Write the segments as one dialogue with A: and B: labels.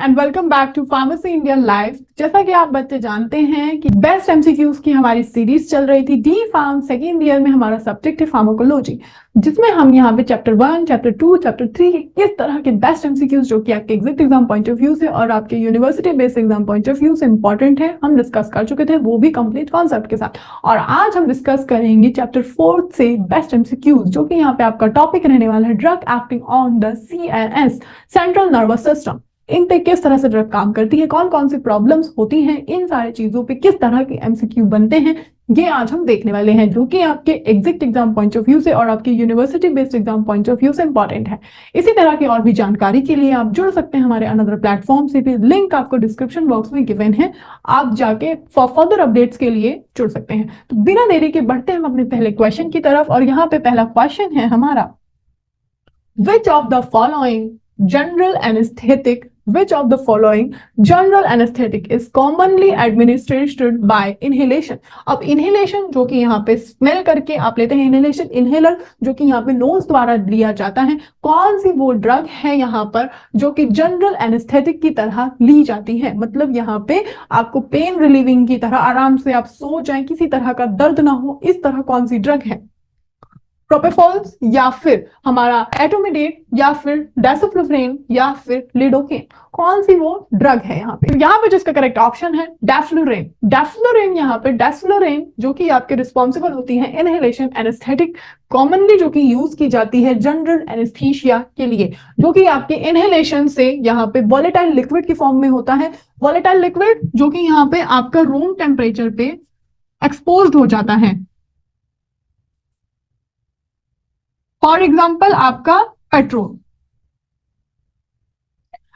A: And welcome back to pharmacy India live. जैसा कि आप बच्चे जानते हैं कि बेस्ट एमसीक्यूज की हमारी सीरीज चल रही थी। डी फार्म सेकेंड ईयर में हमारा सब्जेक्ट है फार्माकोलॉजी, जिसमें हम यहाँ पे चैप्टर 1, चैप्टर 2, चैप्टर 3 इस तरह के बेस्ट एमसीक्यूज जो कि आपके exit exam point of view से और आपके university based exam point of view से इंपॉर्टेंट है, हम डिस्कस कर चुके थे, वो भी कंप्लीट कॉन्सेप्ट के साथ। और आज हम डिस्कस करेंगे चैप्टर 4 से बेस्ट एमसीक्यूज, जो कि यहाँ पे आपका टॉपिक रहने वाला है drug acting on the CNS, central nervous system. इन पे किस तरह से ड्रग काम करती है, कौन कौन सी प्रॉब्लम्स होती हैं, इन सारी चीजों पे किस तरह के एमसीक्यू बनते हैं, ये आज हम देखने वाले हैं, जो कि आपके exit exam point of view से और आपके university based exam point of view से इंपॉर्टेंट है। इसी तरह की और भी जानकारी के लिए आप जुड़ सकते हैं हमारे अनदर प्लेटफॉर्म से भी, लिंक आपको डिस्क्रिप्शन बॉक्स में गिवन है, आप जाके फॉर फर्दर अपडेट्स के लिए जुड़ सकते हैं। तो बिना देरी के बढ़ते हैं हम अपने पहले क्वेश्चन की तरफ। और यहाँ पे पहला क्वेश्चन है हमारा, Which of the following general anesthetic which of the following general anesthetic is commonly administered by inhalation? अब inhalation जो कि यहाँ पे स्मेल करके आप लेते हैं, inhalation inhaler जो कि यहाँ पे नोज द्वारा लिया जाता है, कौन सी वो ड्रग है यहाँ पर जो कि जनरल एनेस्थेटिक की तरह ली जाती है? मतलब यहाँ पे आपको पेन रिलीविंग की तरह आराम से आप सो जाएं, किसी तरह का दर्द ना हो, इस तरह कौन सी ड्रग है? प्रोपेफॉल्स या फिर हमारा एटोमिडेट या फिर डेसोफ्लोफ्रेन या फिर लिडोकेन, कौन सी वो ड्रग है यहाँ पे? यहाँ पे जिसका करेक्ट ऑप्शन है डेफ्लोरेन। डेफ्लोरेन यहाँ पे डेफ्लोरेन जो कि आपके रिस्पॉन्सिबल होती है इनहेलेशन एनेस्थेटिक, कॉमनली जो कि यूज की जाती है जनरल एनेस्थीसिया के लिए, जो कि आपके इनहेलेशन से यहाँ पे वॉलेटाइल लिक्विड की फॉर्म में होता है। वॉलेटाइल लिक्विड जो कि यहाँ पे आपका रूम टेम्परेचर पे एक्सपोज्ड हो जाता है। फॉर एग्जाम्पल आपका पेट्रोल,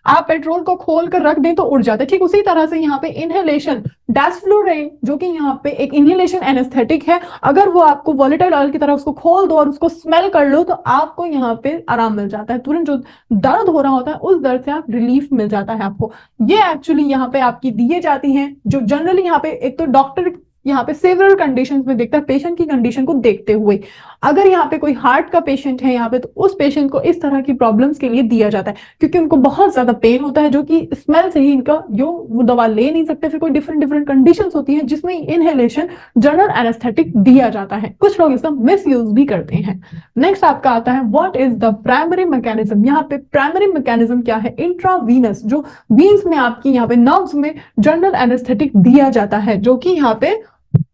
A: आप पेट्रोल को खोल कर रख दें तो उड़ जाता है, ठीक उसी तरह से यहाँ पे इनहेलेशन डेफ्लोरेन जो कि यहाँ पे एक इनहेलेशन एनेस्थेटिक है, अगर वो आपको वॉलेटाइल ऑयल की तरह उसको खोल दो और उसको स्मेल कर लो तो आपको यहाँ पे आराम मिल जाता है, तुरंत जो दर्द हो रहा होता है उस दर्द से आप रिलीफ मिल जाता है आपको। ये एक्चुअली यहाँ पे आपकी दिए जाती हैं, जो जनरली यहाँ पे एक तो डॉक्टर यहाँ पे सेवरल कंडीशंस में देखता है पेशेंट की कंडीशन को देखते हुए। अगर यहाँ पे कोई हार्ट का पेशेंट है यहाँ पे, तो उस पेशेंट को इस तरह की प्रॉब्लम्स के लिए दिया जाता है, क्योंकि उनको बहुत ज्यादा पेन होता है, जो कि स्मेल से ही इनका जो वो दवा ले नहीं सकते, फिर कोई डिफरेंट डिफरेंट कंडीशंस होती हैं जिसमें इनहेलेशन जनरल एनेस्थेटिक दिया जाता है। कुछ लोग इसका मिस यूज भी करते हैं। नेक्स्ट आपका आता है what is the primary mechanism. यहाँ पे प्राइमरी मैकेनिज्म क्या है? इंट्रावीनस, जो वीन्स में आपकी यहाँ पे नर्व्स में जनरल एनेस्थेटिक दिया जाता है, जो कि यहाँ पे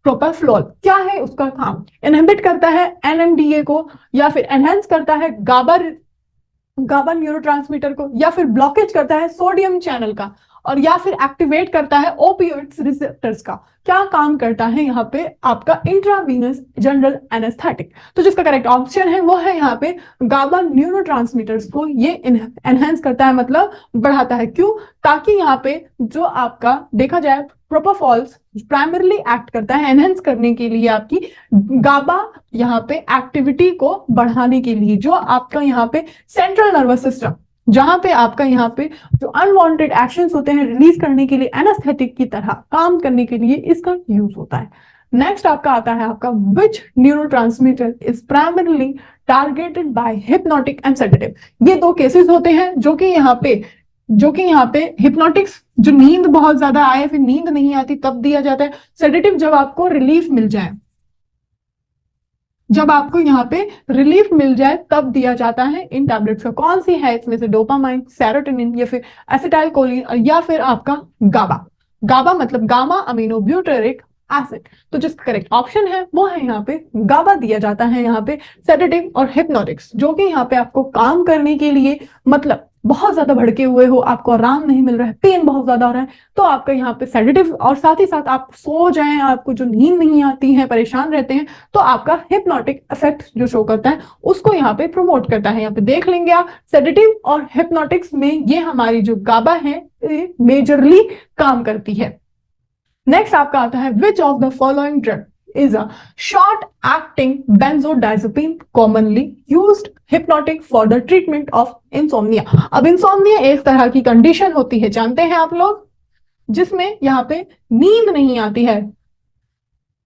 A: प्रोपेफ्लोल क्या है उसका काम? इनहिबिट करता है NMDA को, या फिर एनहेंस करता है गाबा न्यूरोट्रांसमीटर को, या फिर ब्लॉकेज करता है सोडियम चैनल का, और या फिर एक्टिवेट करता है ओपियोइड्स रिसेप्टर्स का। क्या काम करता है यहाँ पे आपका इंट्रावीनस जनरल एनेस्थेटिक? तो जिसका करेक्ट ऑप्शन है वो है यहाँ पे गाबा न्यूरोट्रांसमीटर्स को ये एनहेंस करता है, मतलब बढ़ाता है। क्यों? ताकि यहाँ पे जो आपका देखा जाए प्रोपोफॉल्स प्राइमरली एक्ट करता है एनहेंस करने के लिए आपकी गाबा यहाँ पे एक्टिविटी को बढ़ाने के लिए, जो आपका यहाँ पे सेंट्रल नर्वस सिस्टम जहां पे आपका यहाँ पे जो अनवांटेड एक्शंस होते हैं रिलीज करने के लिए एनेस्थेटिक की तरह काम करने के लिए इसका यूज होता है। नेक्स्ट आपका आता है आपका which neurotransmitter is primarily targeted by hypnotic and sedative. ये दो केसेस होते हैं जो कि यहाँ पे हिप्नोटिक्स, जो नींद बहुत ज्यादा आए फिर नींद नहीं आती तब दिया जाता है। सेडेटिव जब आपको रिलीफ मिल जाए, जब आपको यहाँ पे रिलीफ मिल जाए तब दिया जाता है इन टैबलेट्स का। कौन सी है इसमें से? डोपामाइन, सेरोटोनिन, या फिर एसिटाइलकोलिन, या फिर आपका गाबा। गाबा मतलब गामा अमीनो ब्यूटेरिक एसिड। तो जिसका करेक्ट ऑप्शन है वो है यहाँ पे गाबा दिया जाता है यहाँ पे सेडेटिव और हिप्नोटिक्स, जो कि यहाँ पे आपको काम करने के लिए, मतलब बहुत ज्यादा भड़के हुए हो, आपको आराम नहीं मिल रहा है, पेन बहुत ज्यादा हो रहा है, तो आपका यहाँ पे सेडेटिव, और साथ ही साथ आप सो जाएं, आपको जो नींद नहीं आती है, परेशान रहते हैं, तो आपका हिप्नोटिक इफेक्ट जो शो करता है उसको यहाँ पे प्रमोट करता है। यहाँ पे देख लेंगे आप सेडेटिव और हिप्नोटिक्स में ये हमारी जो गाबा है मेजरली काम करती है। नेक्स्ट आपका आता है which of the following drug is a short acting benzodiazepine commonly used hypnotic for the treatment of insomnia। अब इंसोम्निया एक तरह की कंडीशन होती है, जानते हैं आप लोग, जिसमें यहाँ पे नींद नहीं आती है,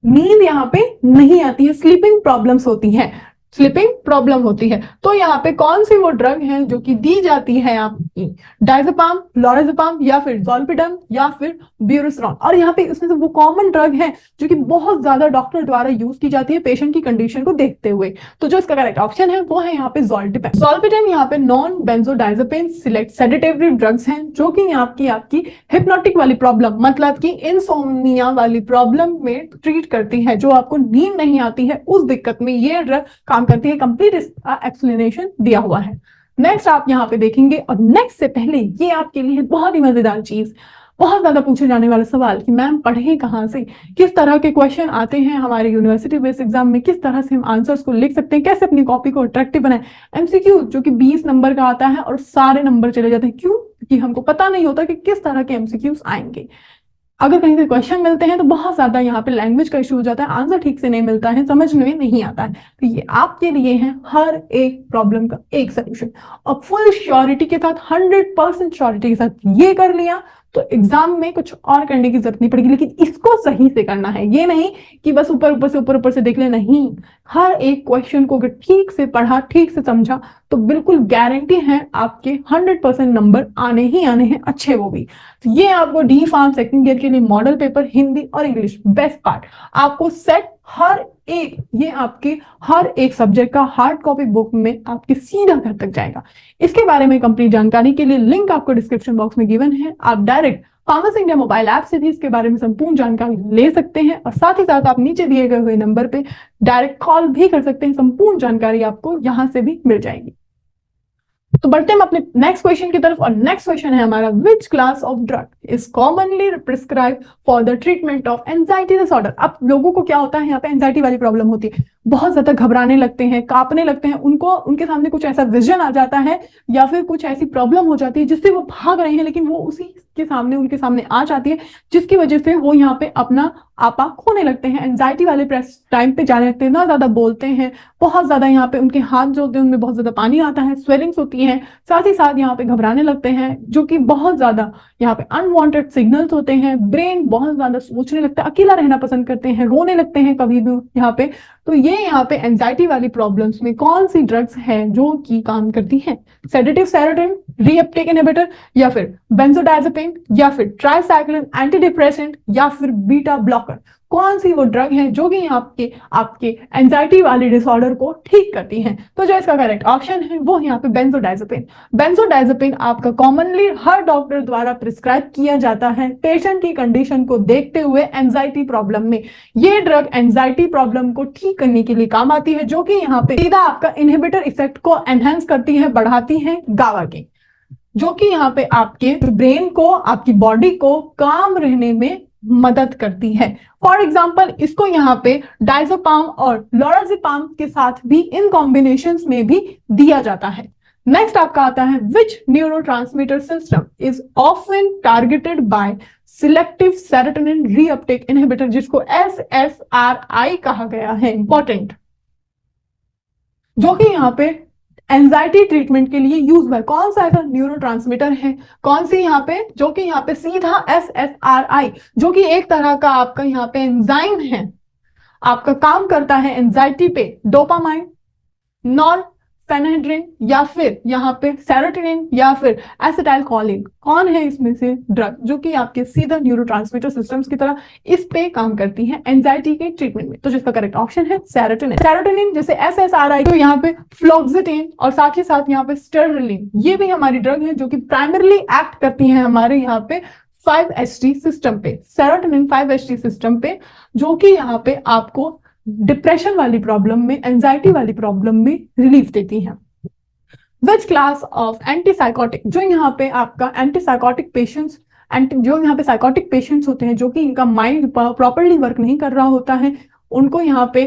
A: नींद यहाँ पे नहीं आती है, स्लीपिंग प्रॉब्लम्स होती हैं। स्लीपिंग प्रॉब्लम होती है। तो यहाँ पे कौन सी वो ड्रग है जो कि दी जाती है आपकी, डायजेपाम, लोराजेपाम या फिर ज़ोलपीडम या फिर ब्यूरिस्ट्रॉन। और यहाँ पे इसमें से वो कॉमन ड्रग है जो कि बहुत ज्यादा डॉक्टर द्वारा यूज की जाती है पेशेंट की कंडीशन को देखते हुए। तो जो इसका करेक्ट ऑप्शन है वो है यहाँ पे ज़ोलपीडम। ज़ोलपीडम यहाँ पे non benzodiazepine select sedative drugs हैं जो कि आपकी हिप्नोटिक वाली प्रॉब्लम, मतलब कि इंसोम्निया वाली प्रॉब्लम में ट्रीट करती है। जो आपको नींद नहीं आती है उस दिक्कत में ये ड्रग काम करती है। कंप्लीट एक्सप्लेनेशन दिया हुआ है। नेक्स्ट आप यहाँ पे देखेंगे, और नेक्स्ट से पहले ये आपके लिए बहुत ही मजेदार चीज, बहुत ज्यादा पूछे जाने वाला सवाल कि मैम पढ़े कहाँ से, किस तरह के क्वेश्चन आते हैं हमारे यूनिवर्सिटी बेस्ड एग्जाम में, किस तरह से हम आंसर्स को लिख सकते हैं, कैसे अपनी कॉपी को अट्रैक्टिव बनाएं। एमसीक्यू जो कि 20 नंबर का आता है और सारे नंबर चले जाते हैं, क्यों? क्योंकि हमको पता नहीं होता कि किस तरह के एमसीक्यूज आएंगे। अगर कहीं से क्वेश्चन मिलते हैं तो बहुत ज्यादा यहाँ पे लैंग्वेज का इशू हो जाता है, आंसर ठीक से नहीं मिलता है, समझ में नहीं आता है। तो ये आपके लिए है हर एक प्रॉब्लम का एक सोल्यूशन, और फुल श्योरिटी के साथ, 100% श्योरिटी के साथ ये कर लिया तो एग्जाम में कुछ और करने की जरूरत नहीं पड़ेगी। लेकिन इसको सही से करना है, ये नहीं कि बस ऊपर से देख ले, नहीं। हर एक क्वेश्चन को अगर ठीक से पढ़ा, ठीक से समझा, तो बिल्कुल गारंटी है आपके 100% नंबर आने ही आने हैं, अच्छे वो भी। तो ये आपको डी फार्म सेकंड ईयर के लिए मॉडल पेपर हिंदी और इंग्लिश बेस्ट पार्ट आपको सेट, हर एक, ये आपके हर एक सब्जेक्ट का हार्ड कॉपी बुक में आपके सीधा घर तक जाएगा। इसके बारे में कंप्लीट जानकारी के लिए लिंक आपको डिस्क्रिप्शन बॉक्स में गिवन है। आप direct pharmacy India mobile app से भी इसके बारे में संपूर्ण जानकारी ले सकते हैं, और साथ ही साथ आप नीचे दिए गए हुए नंबर पे डायरेक्ट कॉल भी कर सकते हैं, संपूर्ण जानकारी आपको यहां से भी मिल जाएगी। तो बढ़ते हैं अपने नेक्स्ट क्वेश्चन की तरफ, और नेक्स्ट क्वेश्चन है हमारा, which class of drug is commonly prescribe for the treatment of anxiety disorder. अब लोगों को क्या होता है, यहाँ पे एंजाइटी वाली प्रॉब्लम होती है, बहुत ज्यादा घबराने लगते हैं, कांपने लगते हैं, उनको उनके सामने कुछ ऐसा विजन आ जाता है या फिर कुछ ऐसी प्रॉब्लम हो जाती है जिससे वो भाग रहे हैं, लेकिन वो उसी के सामने उनके सामने आ जाती है, जिसकी वजह से वो यहाँ पे अपना आपा खोने लगते हैं, एंजाइटी वाले टाइम पे जाने लगते हैं, ना ज्यादा बोलते हैं, बहुत ज्यादा यहाँ पे उनके हाथ जो होते हैं उनमें बहुत ज्यादा पानी आता है, स्वेलिंग्स होती है, साथ ही साथ यहाँ पे घबराने लगते हैं, जो कि बहुत ज्यादा यहाँ पे अनवांटेड सिग्नल्स होते हैं, ब्रेन बहुत ज्यादा सोचने लगता है, अकेला रहना पसंद करते हैं, रोने लगते हैं कभी भी यहाँ पे। तो ये यहाँ पे एंजाइटी वाली प्रॉब्लम्स में कौन सी ड्रग्स हैं जो कि काम करती हैं? सेडेटिव सेरोटोनिन रीअपटेक इनहिबिटर, या फिर बेंजोडाइजेपिन, या फिर ट्राइसाइक्लिन एंटी डिप्रेसेंट, या फिर बीटा ब्लॉकर। कौन सी वो ड्रग है जो कि आपके एंजाइटी वाले डिसऑर्डर को ठीक करती हैं? तो जो इसका करेक्ट ऑप्शन है वो यहाँ पे बेंजोडाइजेपिन। बेंजोडाइजेपिन आपका कॉमनली हर डॉक्टर द्वारा प्रिस्क्राइब किया जाता है पेशेंट की कंडीशन को देखते हुए एंजाइटी प्रॉब्लम में। ये ड्रग एंजाइटी प्रॉब्लम को ठीक करने के लिए काम आती है, जो कि यहाँ पे सीधा आपका इनहिबिटर इफेक्ट को एनहेंस करती है, बढ़ाती है गावा के, जो कि यहाँ पे आपके ब्रेन को, आपकी बॉडी को काम रहने में मदद करती है। फॉर एग्जाम्पल इसको यहाँ पे डायजेपाम और लोराजेपाम के साथ भी इन कॉम्बिनेशंस में भी दिया जाता है। नेक्स्ट आपका आता है, which neurotransmitter system is often targeted by selective serotonin reuptake inhibitor, जिसको SSRI कहा गया है, इंपॉर्टेंट, जो कि यहाँ पे एंजाइटी ट्रीटमेंट के लिए यूज हुआ है। कौन सा ऐसा न्यूरोट्रांसमीटर है, कौन सी यहाँ पे, जो कि यहाँ पे सीधा SSRI, जो कि एक तरह का आपका यहाँ पे एंजाइम है, आपका काम करता है एंजाइटी पे, डोपामाइन, नॉरपेनेफ्रिन, या फिर यहाँ पे सेरोटोनिन, या फिर एसिटाइलकोलिन। कौन है इसमें से ड्रग जो कि आपके सीधा न्यूरोट्रांसमीटर सिस्टम्स की तरह इस पे काम करती है एंजाइटी के ट्रीटमेंट में? तो जिसका करेक्ट ऑप्शन है सेरोटोनिन। सेरोटोनिन जैसे SSRI, तो यहाँ पे फ्लोक्सिटिन और साथ ही साथ यहाँ पे स्टेरलिन, ये भी हमारी ड्रग है जो कि प्राइमरली एक्ट करती है हमारे यहाँ पे 5HT सिस्टम पे, सेरोटोनिन 5HT सिस्टम पे, जो कि यहाँ पे आपको डिप्रेशन वाली प्रॉब्लम में, एंजाइटी वाली प्रॉब्लम में रिलीफ देती है। विच क्लास ऑफ एंटीसाइकोटिक, जो यहाँ पे आपका एंटीसाइकोटिक पेशेंट्स, जो यहाँ पे साइकोटिक पेशेंट्स होते हैं, जो कि इनका माइंड प्रॉपरली वर्क नहीं कर रहा होता है, उनको यहाँ पे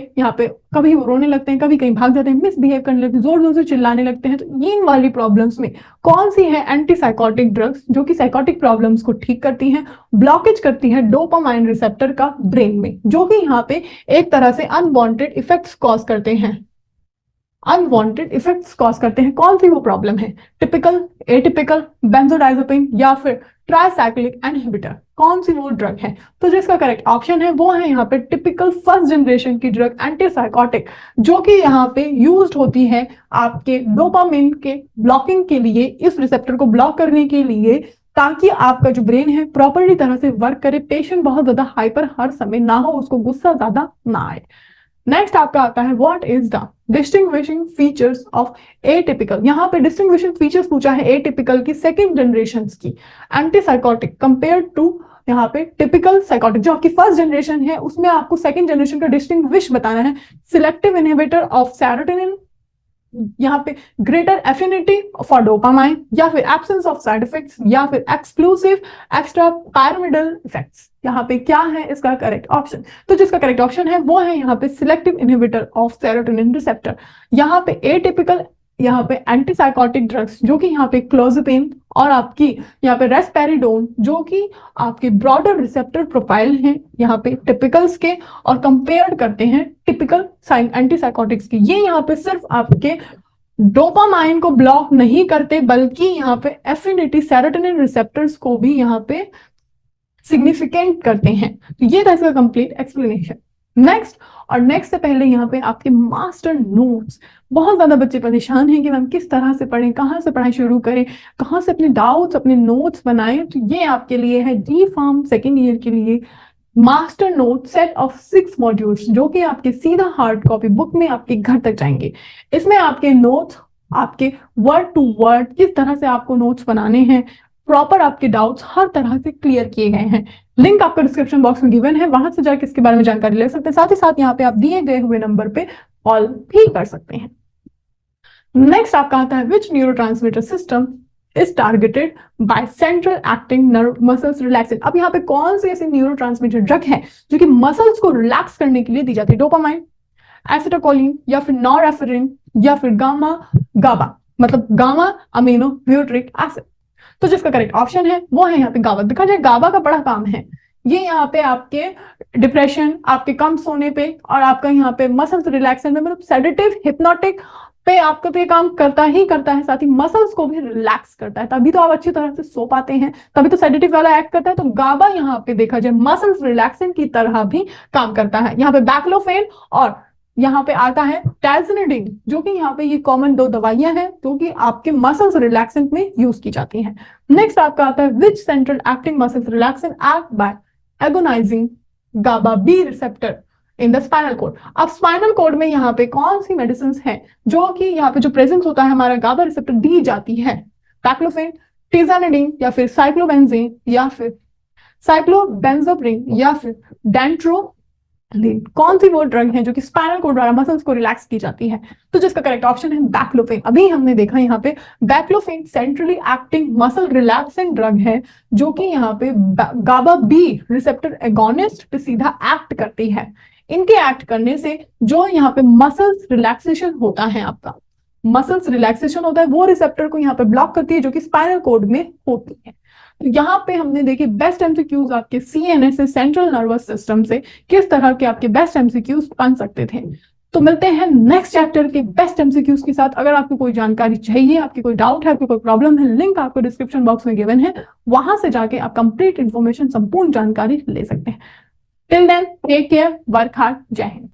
A: कभी वो रोने लगते हैं, कभी कहीं भाग जाते हैं, मिसबिहेव करने लगते हैं, जोर जोर से चिल्लाने लगते हैं। तो इन वाली प्रॉब्लम्स में कौन सी है एंटीसाइकोटिक ड्रग्स जो कि साइकोटिक प्रॉब्लम्स को ठीक करती हैं, ब्लॉकेज करती है डोपामाइन रिसेप्टर का ब्रेन में, जो कि यहाँ पे एक तरह से अनवांटेड इफेक्ट्स कॉज करते हैं। अनवांटेड इफेक्ट्स कॉज करते हैं। कौन सी वो प्रॉब्लम है? टिपिकल, एटिपिकल, बेंजोडाइजेपिन या फिर ट्राइसाइक्लिक इनहिबिटर, कौन सी वो ड्रग है? तो जिसका करेक्ट ऑप्शन है वो है यहाँ पे टिपिकल फर्स्ट जनरेशन की ड्रग एंटीसाइकोटिक, जो कि यहाँ पे यूज्ड होती है आपके डोपामिन के ब्लॉकिंग के लिए, इस रिसेप्टर को ब्लॉक करने के लिए, ताकि आपका जो ब्रेन है प्रॉपरली तरह से वर्क करे, पेशेंट बहुत ज्यादा हाइपर हर समय ना हो, उसको गुस्सा ज्यादा ना आए। नेक्स्ट आपका आता है what is the distinguishing features of atypical. यहाँ पे डिस्टिंग्विशिंग फीचर्स पूछा है एटिपिकल की सेकेंड जनरेशन की एंटीसाइकोटिक कंपेयर टू यहाँ पे टिपिकल साइकोटिक। जो आपकी फर्स्ट जनरेशन है उसमें आपको सेकेंड जनरेशन का डिस्टिंग्विश बताना है। सिलेक्टिव इनहिबिटर ऑफ सेरोटोनिन, यहाँ पे ग्रेटर एफिनिटी फॉर डोपामाइन, या फिर एब्सेंस ऑफ साइड इफेक्ट्स, या फिर एक्सक्लूसिव एक्स्ट्रा पैरामिडल इफेक्ट्स। यहाँ पे क्या है इसका करेक्ट ऑप्शन? तो जिसका करेक्ट ऑप्शन है वो है यहाँ पे selective inhibitor of serotonin receptor. यहाँ पे एटिपिकल, यहाँ पे एंटीसाइकोटिक ड्रग्स जो कि यहाँ पे क्लोज़ेपिन और आपकी यहाँ पे रेस्पेरिडोन, जो कि आपके ब्रॉडर रिसेप्टर प्रोफाइल हैं यहाँ पे टिपिकल्स के, और कंपेयर करते हैं टिपिकल एंटीसाइकोटिक्स की। ये यहाँ पे सिर्फ आपके डोपामाइन को ब्लॉक नहीं करते, बल्कि यहाँ पे एफिनिटी सेरोटोनिन रिसेप्टर्स को भी यहाँ पे सिग्निफिकेंट करते हैं। तो ये था इसका कंप्लीट एक्सप्लेनेशन। नेक्स्ट से पहले यहाँ पे आपके मास्टर नोट्स, बहुत ज्यादा बच्चे परेशान हैं कि मैम किस तरह से पढ़ें, कहाँ से पढ़ाई शुरू करें, कहाँ से अपने डाउट्स, अपने नोट्स बनाएं। तो ये आपके लिए है डी फार्म सेकेंड ईयर के लिए master not set of 6 modules, जो कि आपके सीधा हार्ड कॉपी बुक में आपके घर तक जाएंगे। इसमें आपके नोट्स, आपके वर्ड टू वर्ड किस तरह से आपको नोट्स बनाने हैं, प्रॉपर आपके डाउट्स हर तरह से क्लियर किए गए हैं। लिंक आपको डिस्क्रिप्शन बॉक्स में गिवन है, वहां से जाकर इसके बारे में जानकारी ले सकते हैं। साथ ही साथ यहाँ पे आप दिए गए हुए नंबर पे कॉल भी कर सकते हैं। नेक्स्ट आपका आता है which neurotransmitter system is targeted by central acting nerve muscles relaxant. अब यहाँ पे कौन सी ऐसी न्यूरोट्रांसमीटर ड्रग है जो कि मसल्स को रिलैक्स करने के लिए दी जाती है? डोपामाइन, एसिटाकोलिन, या फिर नॉरएफिरिन, या फिर गाबा, मतलब गामा अमीनो ब्यूट्रिक एसिड। तो जिसका करेक्ट ऑप्शन है वो है यहाँ पे गाबा। देखा जाए गाबा का बड़ा काम है, ये यहाँ पे आपके डिप्रेशन, आपके कम सोने पे, और आपका यहाँ पे मसल्स रिलैक्सेशन में, मतलब सेडेटिव हिप्नोटिक पे आपका तो ये काम करता ही करता है, साथ ही मसल्स को भी रिलैक्स करता है, तभी तो आप अच्छी तरह से सो पाते हैं, तभी तो सेडेटिव वाला एक्ट करता है। तो गाबा यहाँ पे देखा जाए मसल्स रिलैक्सेशन की तरह भी काम करता है। यहाँ पे बैक्लोफेन और यहाँ पे आता है टाइजनेडिन, जो कि यहाँ पे ये कॉमन 2 दवाइयां हैं जो कि आपके मसल्स रिलैक्सेंट में यूज की जाती हैं। नेक्स्ट आपका आता है which central acting muscles relaxant act by agonising GABA B receptor in the spinal cord. अब स्पाइनल कोड में यहाँ पे कौन सी मेडिसिन है जो कि यहाँ पे जो प्रेजेंस होता है हमारा गाबा रिसेप्टर दी जाती है? बैक्लोफेन, टिजानिडिन, या फिर साइक्लोबेंजीन, या फिर साइक्लोबेंजोप्रिन, या फिर डेंट्रो। कौन सी वो ड्रग है जो कि स्पाइनल कोड द्वारा मसल्स को रिलैक्स की जाती है? तो जिसका करेक्ट ऑप्शन है बैक्लोफेन। अभी हमने देखा यहाँ पे baclofen centrally acting muscle relaxing drug है, जो कि यहाँ पे गाबा बी रिसेप्टर एगोनिस्ट पे सीधा एक्ट करती है। इनके एक्ट करने से जो यहाँ पे मसल्स रिलैक्सेशन होता है, आपका मसल्स रिलैक्सेशन होता है, वो रिसेप्टर को यहाँ पे ब्लॉक करती है, जो कि स्पाइनल कोड में होती है। तो यहाँ पे हमने देखे बेस्ट एमसीक्यूज आपके सीएनएस से, सेंट्रल नर्वस सिस्टम से किस तरह के आपके बेस्ट एमसीक्यूज बन सकते थे। तो मिलते हैं नेक्स्ट चैप्टर के बेस्ट एमसीक्यूज के साथ। अगर आपको कोई जानकारी चाहिए, आपकी कोई डाउट है, आपकी कोई प्रॉब्लम है, लिंक आपको डिस्क्रिप्शन बॉक्स में गिवन है, वहां से जाके आप कंप्लीट इंफॉर्मेशन, संपूर्ण जानकारी ले सकते हैं। Till then take care, work hard, Jai Hind.